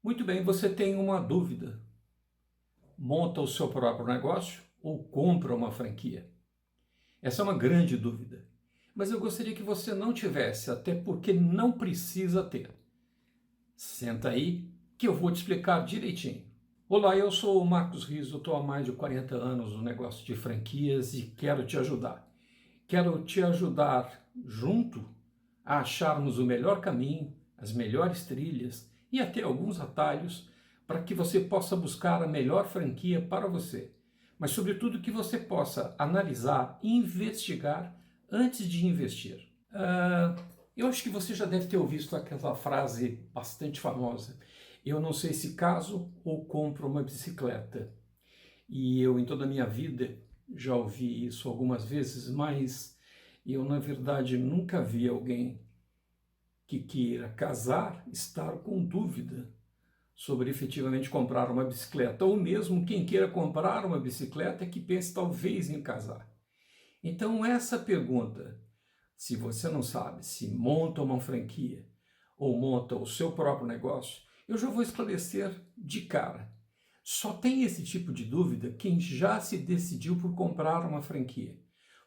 Muito bem, você tem uma dúvida. Monta o seu próprio negócio ou compra uma franquia? Essa é uma grande dúvida. Mas eu gostaria que você não tivesse, até porque não precisa ter. Senta aí que eu vou te explicar direitinho. Olá, eu sou o Marcos Riso, estou há mais de 40 anos no negócio de franquias e quero te ajudar. Quero te ajudar junto a acharmos o melhor caminho, as melhores trilhas e até alguns atalhos para que você possa buscar a melhor franquia para você. Mas, sobretudo, que você possa analisar e investigar antes de investir. Eu acho que você já deve ter ouvido aquela frase bastante famosa. Eu não sei se caso ou compro uma bicicleta. E eu, em toda a minha vida, já ouvi isso algumas vezes, mas eu, na verdade, nunca vi alguém que queira casar estar com dúvida sobre efetivamente comprar uma bicicleta, ou mesmo quem queira comprar uma bicicleta que pense talvez em casar. Então, essa pergunta, se você não sabe se monta uma franquia ou monta o seu próprio negócio, eu já vou esclarecer de cara. Só tem esse tipo de dúvida quem já se decidiu por comprar uma franquia.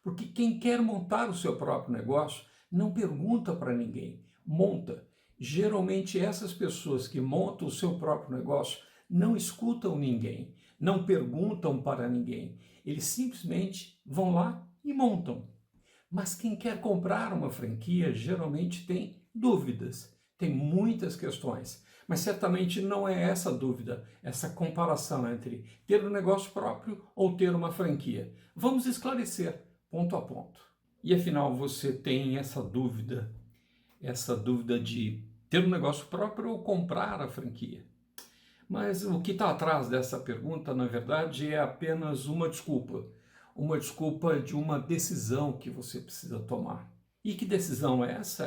Porque quem quer montar o seu próprio negócio não pergunta para ninguém, monta. Geralmente essas pessoas que montam o seu próprio negócio não escutam ninguém, não perguntam para ninguém. Eles simplesmente vão lá e montam. Mas quem quer comprar uma franquia geralmente tem dúvidas, tem muitas questões. Mas certamente não é essa dúvida, essa comparação entre ter um negócio próprio ou ter uma franquia. Vamos esclarecer ponto a ponto. E afinal, você tem essa dúvida de ter um negócio próprio ou comprar a franquia? Mas o que está atrás dessa pergunta, na verdade, é apenas uma desculpa de uma decisão que você precisa tomar. E que decisão é essa?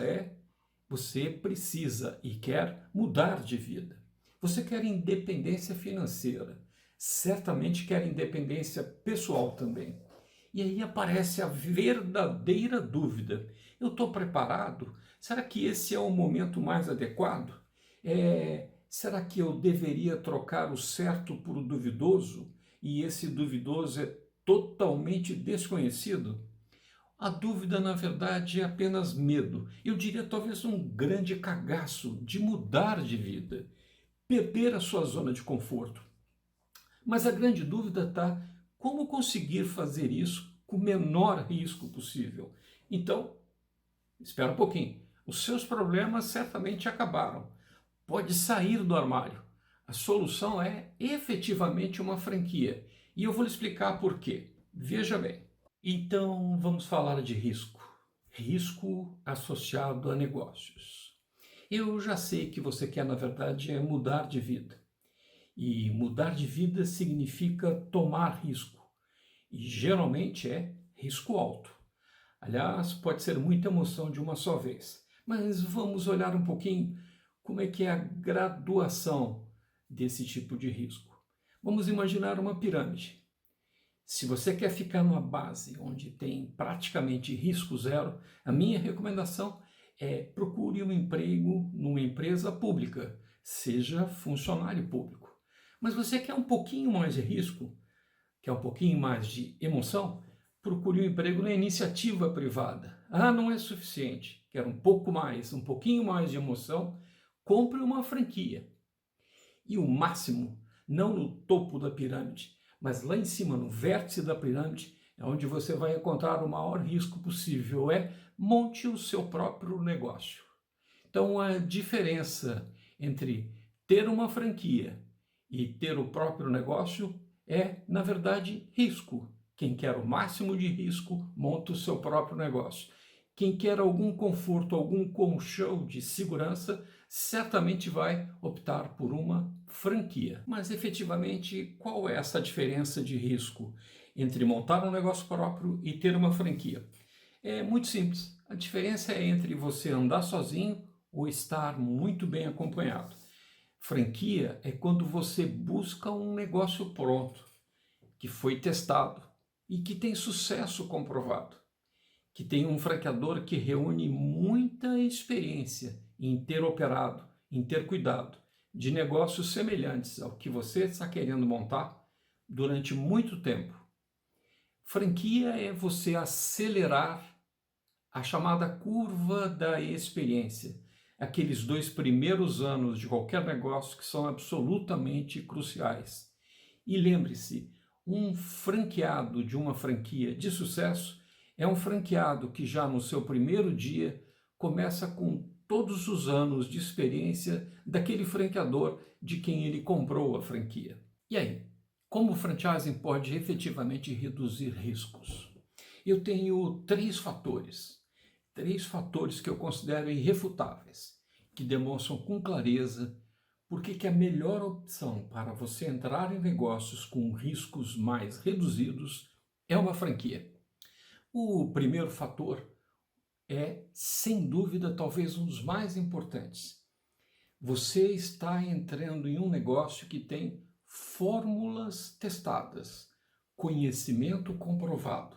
Você precisa e quer mudar de vida. Você quer independência financeira, certamente quer independência pessoal também. E aí aparece a verdadeira dúvida. Eu estou preparado? Será que esse é o momento mais adequado? Será que eu deveria trocar o certo por o duvidoso? E esse duvidoso é totalmente desconhecido? A dúvida, na verdade, é apenas medo. Eu diria talvez um grande cagaço de mudar de vida, perder a sua zona de conforto. Mas a grande dúvida está como conseguir fazer isso com o menor risco possível. Então, espera um pouquinho. Os seus problemas certamente acabaram. Pode sair do armário. A solução é efetivamente uma franquia. E eu vou lhe explicar por quê. Veja bem. Então, vamos falar de risco. Risco associado a negócios. Eu já sei que você quer, na verdade, mudar de vida. E mudar de vida significa tomar risco. E geralmente é risco alto. Aliás, pode ser muita emoção de uma só vez. Mas vamos olhar um pouquinho como é que é a graduação desse tipo de risco. Vamos imaginar uma pirâmide. Se você quer ficar numa base onde tem praticamente risco zero, a minha recomendação é procure um emprego numa empresa pública, seja funcionário público. Mas você quer um pouquinho mais de risco, quer um pouquinho mais de emoção? Procure um emprego na iniciativa privada. Ah, não é suficiente. Quer um pouco mais, um pouquinho mais de emoção? Compre uma franquia. E o máximo, não no topo da pirâmide, mas lá em cima, no vértice da pirâmide, é onde você vai encontrar o maior risco possível, monte o seu próprio negócio. Então, a diferença entre ter uma franquia e ter o próprio negócio é, na verdade, risco. Quem quer o máximo de risco, monta o seu próprio negócio. Quem quer algum conforto, algum colchão de segurança, certamente vai optar por uma franquia. Mas efetivamente, qual é essa diferença de risco entre montar um negócio próprio e ter uma franquia? É muito simples. A diferença é entre você andar sozinho ou estar muito bem acompanhado. Franquia é quando você busca um negócio pronto, que foi testado e que tem sucesso comprovado, que tem um franqueador que reúne muita experiência em ter operado, em ter cuidado, de negócios semelhantes ao que você está querendo montar durante muito tempo. Franquia é você acelerar a chamada curva da experiência, aqueles 2 primeiros anos de qualquer negócio que são absolutamente cruciais. E lembre-se, um franqueado de uma franquia de sucesso é um franqueado que já no seu primeiro dia começa com todos os anos de experiência daquele franqueador de quem ele comprou a franquia. E aí, como o franchising pode efetivamente reduzir riscos? Eu tenho três fatores que eu considero irrefutáveis, que demonstram com clareza por que a melhor opção para você entrar em negócios com riscos mais reduzidos é uma franquia. O primeiro fator é, sem dúvida, talvez um dos mais importantes. Você está entrando em um negócio que tem fórmulas testadas, conhecimento comprovado,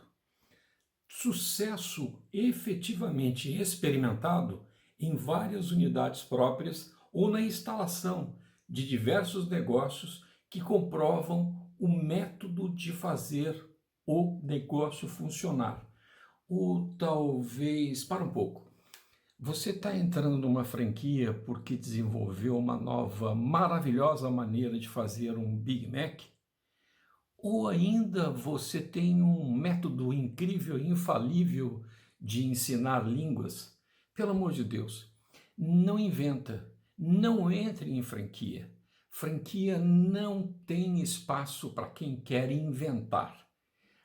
sucesso efetivamente experimentado em várias unidades próprias ou na instalação de diversos negócios que comprovam o método de fazer o negócio funcionar. Ou talvez, para um pouco, você está entrando numa franquia porque desenvolveu uma nova maravilhosa maneira de fazer um Big Mac? Ou ainda você tem um método incrível e infalível de ensinar línguas? Pelo amor de Deus, não inventa, não entre em franquia. Franquia não tem espaço para quem quer inventar.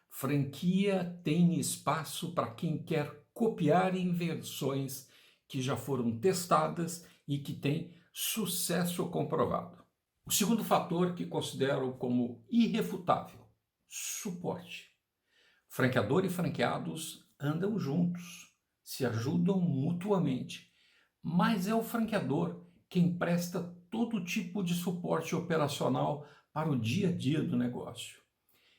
Franquia tem espaço para quem quer copiar invenções que já foram testadas e que têm sucesso comprovado. O segundo fator que considero como irrefutável: suporte. Franqueador e franqueados andam juntos, se ajudam mutuamente, mas é o franqueador quem presta todo tipo de suporte operacional para o dia a dia do negócio.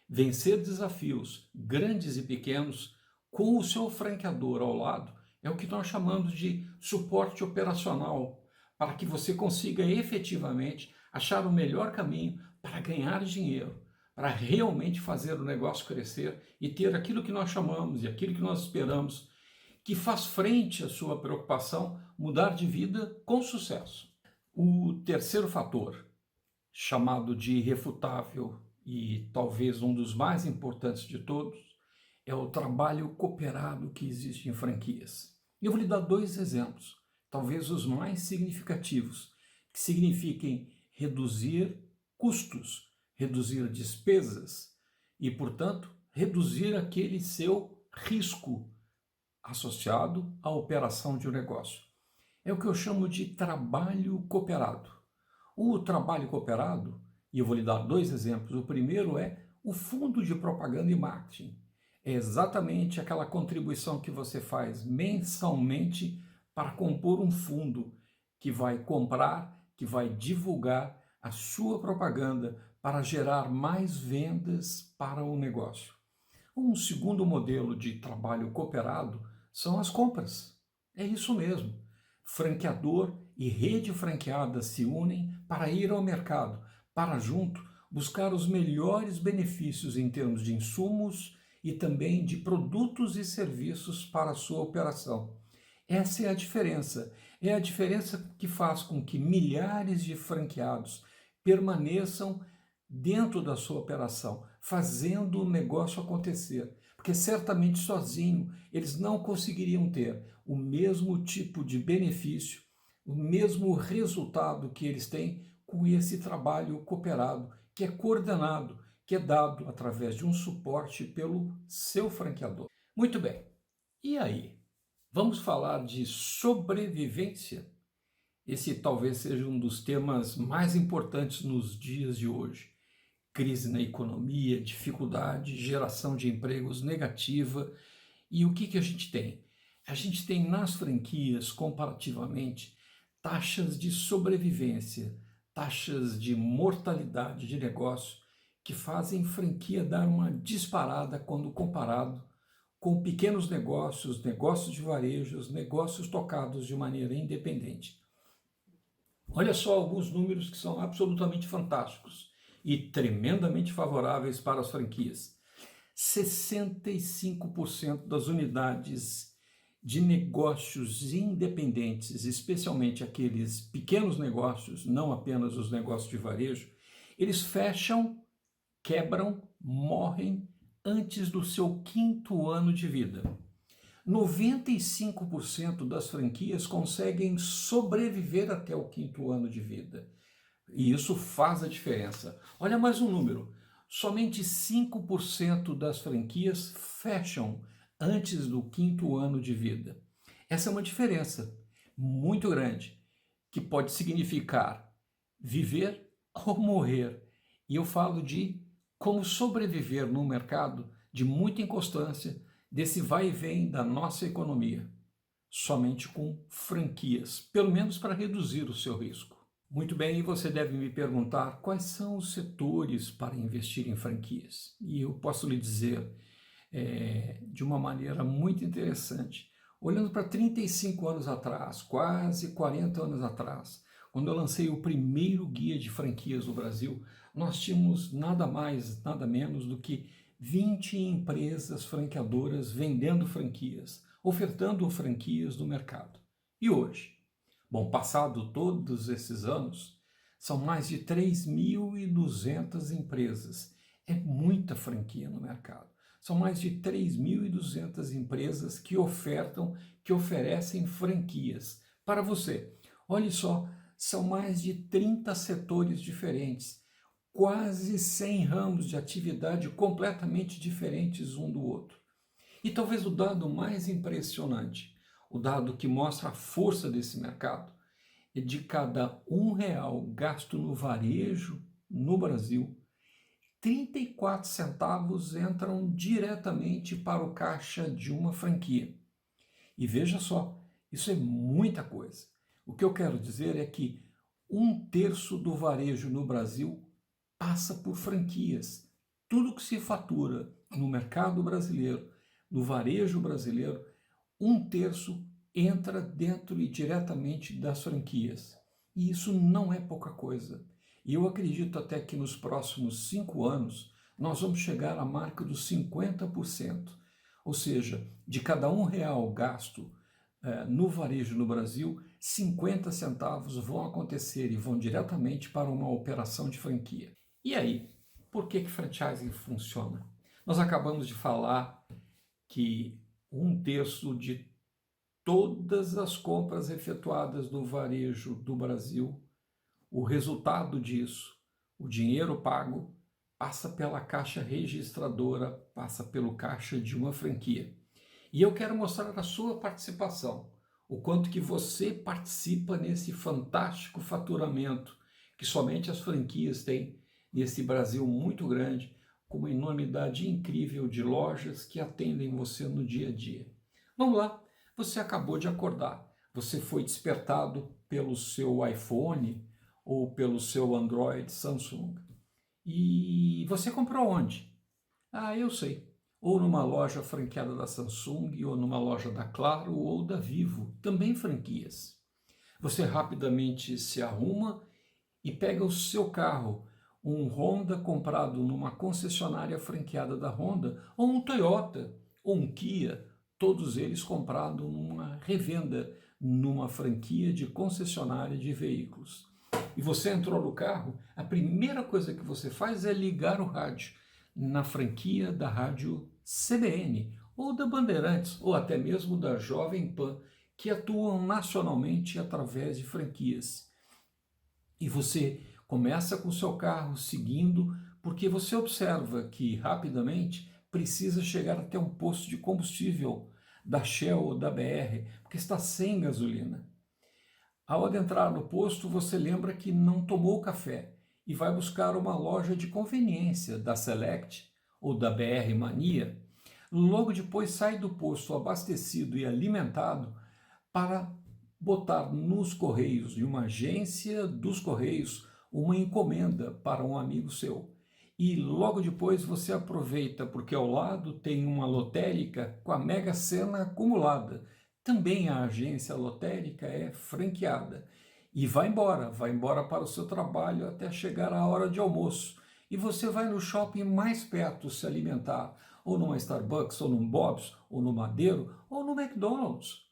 Vencer desafios, grandes e pequenos, com o seu franqueador ao lado é o que nós chamamos de suporte operacional, para que você consiga efetivamente achar o melhor caminho para ganhar dinheiro, para realmente fazer o negócio crescer e ter aquilo que nós chamamos e aquilo que nós esperamos, que faz frente à sua preocupação mudar de vida com sucesso. O terceiro fator, chamado de irrefutável e talvez um dos mais importantes de todos, é o trabalho cooperado que existe em franquias. Eu vou lhe dar 2 exemplos, talvez os mais significativos, que signifiquem reduzir custos, reduzir despesas e, portanto, reduzir aquele seu risco associado à operação de um negócio. É o que eu chamo de trabalho cooperado. O trabalho cooperado, e eu vou lhe dar 2 exemplos. O primeiro é o fundo de propaganda e marketing. É exatamente aquela contribuição que você faz mensalmente para compor um fundo que vai comprar, que vai divulgar a sua propaganda para gerar mais vendas para o negócio. Um segundo modelo de trabalho cooperado são as compras. É isso mesmo. Franqueador e rede franqueada se unem para ir ao mercado, para junto buscar os melhores benefícios em termos de insumos e também de produtos e serviços para a sua operação. Essa é a diferença. É a diferença que faz com que milhares de franqueados permaneçam dentro da sua operação, fazendo o negócio acontecer. Porque certamente sozinho eles não conseguiriam ter o mesmo tipo de benefício, o mesmo resultado que eles têm com esse trabalho cooperado, que é coordenado, que é dado através de um suporte pelo seu franqueador. Muito bem. E aí? Vamos falar de sobrevivência? Esse talvez seja um dos temas mais importantes nos dias de hoje. Crise na economia, dificuldade, geração de empregos negativa. E o que a gente tem? A gente tem nas franquias, comparativamente, taxas de sobrevivência, taxas de mortalidade de negócio que fazem franquia dar uma disparada quando comparado com pequenos negócios, negócios de varejos, negócios tocados de maneira independente. Olha só alguns números que são absolutamente fantásticos e tremendamente favoráveis para as franquias. 65% das unidades de negócios independentes, especialmente aqueles pequenos negócios, não apenas os negócios de varejo, eles fecham, quebram, morrem antes do seu 5º ano de vida. 95% das franquias conseguem sobreviver até o 5º ano de vida. E isso faz a diferença. Olha mais um número. Somente 5% das franquias fecham antes do 5º ano de vida. Essa é uma diferença muito grande, que pode significar viver ou morrer. E eu falo de como sobreviver num mercado de muita inconstância, desse vai e vem da nossa economia, somente com franquias, pelo menos para reduzir o seu risco. Muito bem, e você deve me perguntar quais são os setores para investir em franquias. E eu posso lhe dizer de uma maneira muito interessante. Olhando para 35 anos atrás, quase 40 anos atrás, quando eu lancei o primeiro guia de franquias no Brasil, nós tínhamos nada mais, nada menos do que 20 empresas franqueadoras vendendo franquias, ofertando franquias no mercado. E hoje? Bom, passado todos esses anos, são mais de 3.200 empresas. É muita franquia no mercado. São mais de 3.200 empresas que oferecem franquias para você. Olhe só, são mais de 30 setores diferentes, quase 100 ramos de atividade completamente diferentes um do outro. E talvez o dado mais impressionante, o dado que mostra a força desse mercado, é de cada R$ 1 gasto no varejo no Brasil, 34 centavos entram diretamente para o caixa de uma franquia. E veja só, isso é muita coisa. O que eu quero dizer é que 1/3 do varejo no Brasil passa por franquias. Tudo que se fatura no mercado brasileiro, no varejo brasileiro, 1/3 entra dentro e diretamente das franquias. E isso não é pouca coisa. E eu acredito até que nos próximos 5 anos nós vamos chegar à marca dos 50%. Ou seja, de cada R$ 1 gasto no varejo no Brasil, 50 centavos vão acontecer e vão diretamente para uma operação de franquia. E aí, por que franchising funciona? Nós acabamos de falar que 1/3 de todas as compras efetuadas no varejo do Brasil, o resultado disso, o dinheiro pago, passa pela caixa registradora, passa pelo caixa de uma franquia. E eu quero mostrar a sua participação, o quanto que você participa nesse fantástico faturamento que somente as franquias têm nesse Brasil muito grande, com uma enormidade incrível de lojas que atendem você no dia a dia. Vamos lá, você acabou de acordar, você foi despertado pelo seu iPhone ou pelo seu Android Samsung. E você comprou onde? Ah, eu sei. Ou numa loja franqueada da Samsung, ou numa loja da Claro, ou da Vivo, também franquias. Você rapidamente se arruma e pega o seu carro, um Honda comprado numa concessionária franqueada da Honda, ou um Toyota, ou um Kia, todos eles comprados numa revenda, numa franquia de concessionária de veículos. E você entrou no carro, a primeira coisa que você faz é ligar o rádio na franquia da rádio CBN, ou da Bandeirantes, ou até mesmo da Jovem Pan, que atuam nacionalmente através de franquias. E você começa com o seu carro seguindo, porque você observa que rapidamente precisa chegar até um posto de combustível da Shell ou da BR, porque está sem gasolina. Ao adentrar no posto, você lembra que não tomou café e vai buscar uma loja de conveniência da Select ou da BR Mania. Logo depois sai do posto abastecido e alimentado para botar nos Correios, de uma agência dos Correios, uma encomenda para um amigo seu. E logo depois você aproveita, porque ao lado tem uma lotérica com a Mega Sena acumulada. Também a agência lotérica é franqueada. e vai embora para o seu trabalho até chegar a hora de almoço. E você vai no shopping mais perto se alimentar, ou numa Starbucks, ou num Bob's, ou no Madeiro, ou no McDonald's.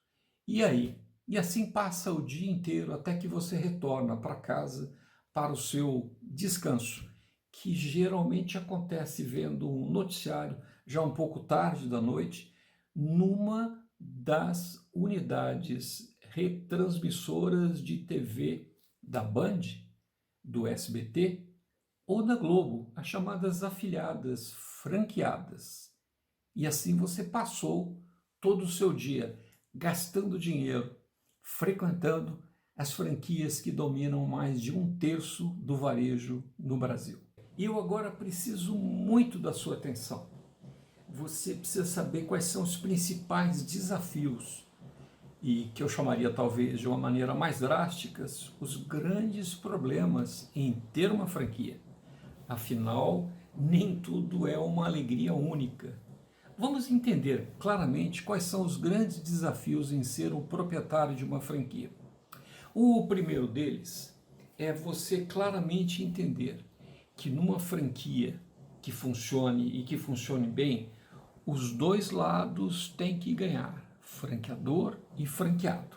E aí? E assim passa o dia inteiro até que você retorna para casa para o seu descanso, que geralmente acontece vendo um noticiário já um pouco tarde da noite, numa das unidades retransmissoras de TV da Band, do SBT ou da Globo, as chamadas afiliadas franqueadas. E assim você passou todo o seu dia gastando dinheiro, frequentando as franquias que dominam mais de 1/3 do varejo no Brasil. E eu agora preciso muito da sua atenção. Você precisa saber quais são os principais desafios e que eu chamaria talvez de uma maneira mais drástica, os grandes problemas em ter uma franquia. Afinal, nem tudo é uma alegria única. Vamos entender claramente quais são os grandes desafios em ser o proprietário de uma franquia. O primeiro deles é você claramente entender que numa franquia que funcione e que funcione bem, os dois lados têm que ganhar, franqueador e franqueado.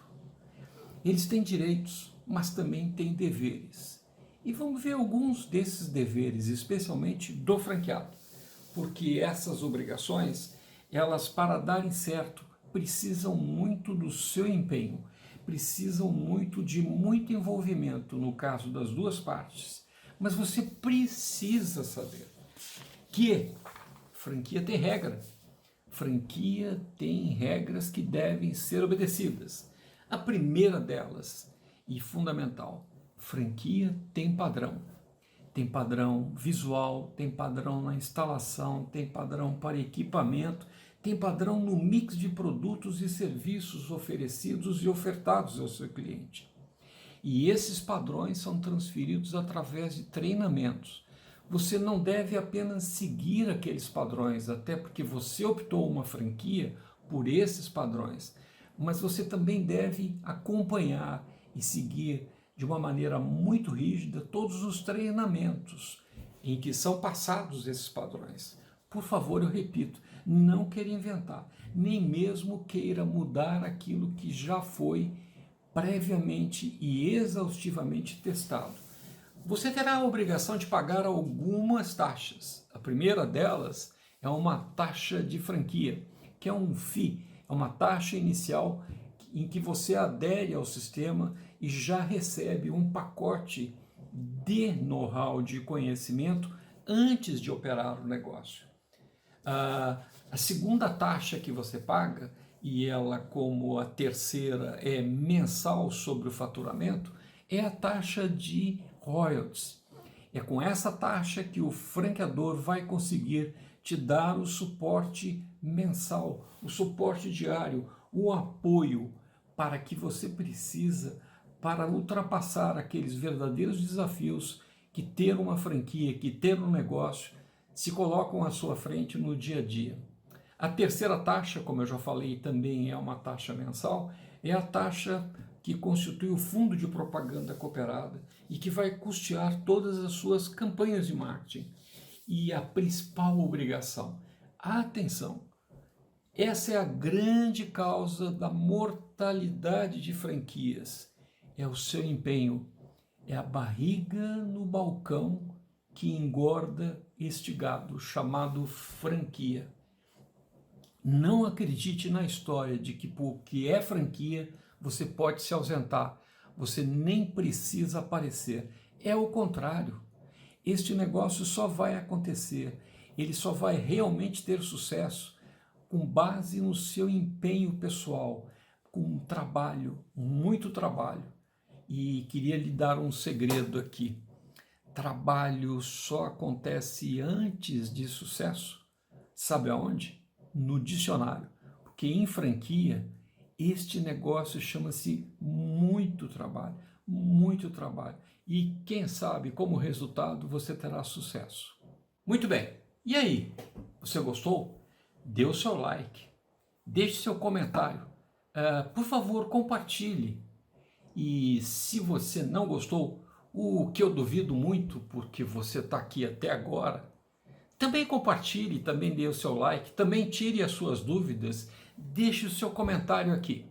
Eles têm direitos, mas também têm deveres. E vamos ver alguns desses deveres, especialmente do franqueado, porque essas obrigações, elas para darem certo, precisam muito do seu empenho, precisam de muito envolvimento no caso das duas partes. Mas você precisa saber que franquia tem regra. Franquia tem regras que devem ser obedecidas. A primeira delas, e fundamental, franquia tem padrão. Tem padrão visual, tem padrão na instalação, tem padrão para equipamento, tem padrão no mix de produtos e serviços oferecidos e ofertados ao seu cliente. E esses padrões são transferidos através de treinamentos. Você não deve apenas seguir aqueles padrões, até porque você optou uma franquia por esses padrões, mas você também deve acompanhar e seguir de uma maneira muito rígida todos os treinamentos em que são passados esses padrões. Por favor, eu repito, não queira inventar, nem mesmo queira mudar aquilo que já foi previamente e exaustivamente testado. Você terá a obrigação de pagar algumas taxas. A primeira delas é uma taxa de franquia, que é um fee, é uma taxa inicial em que você adere ao sistema e já recebe um pacote de know-how, de conhecimento, antes de operar o negócio. A segunda taxa que você paga, e ela como a terceira é mensal sobre o faturamento, é a taxa de royalties. É com essa taxa que o franqueador vai conseguir te dar o suporte mensal, o suporte diário, o apoio para que você precisa para ultrapassar aqueles verdadeiros desafios que ter uma franquia, que ter um negócio se colocam à sua frente no dia a dia. A terceira taxa, como eu já falei, também é uma taxa mensal, é a taxa que constitui o fundo de propaganda cooperada e que vai custear todas as suas campanhas de marketing. E a principal obrigação, atenção, essa é a grande causa da mortalidade de franquias, é o seu empenho, é a barriga no balcão que engorda este gado chamado franquia. Não acredite na história de que porque é franquia você pode se ausentar, você nem precisa aparecer. É o contrário. Este negócio só vai acontecer, ele só vai realmente ter sucesso com base no seu empenho pessoal, com trabalho, muito trabalho. E queria lhe dar um segredo aqui. Trabalho só acontece antes de sucesso. Sabe aonde? No dicionário. Porque em franquia, este negócio chama-se muito trabalho, muito trabalho. E quem sabe, como resultado, você terá sucesso. Muito bem. E aí? Você gostou? Dê o seu like, deixe seu comentário. Por favor, compartilhe. E se você não gostou, o que eu duvido muito, porque você está aqui até agora, também compartilhe, também dê o seu like, também tire as suas dúvidas, deixe o seu comentário aqui.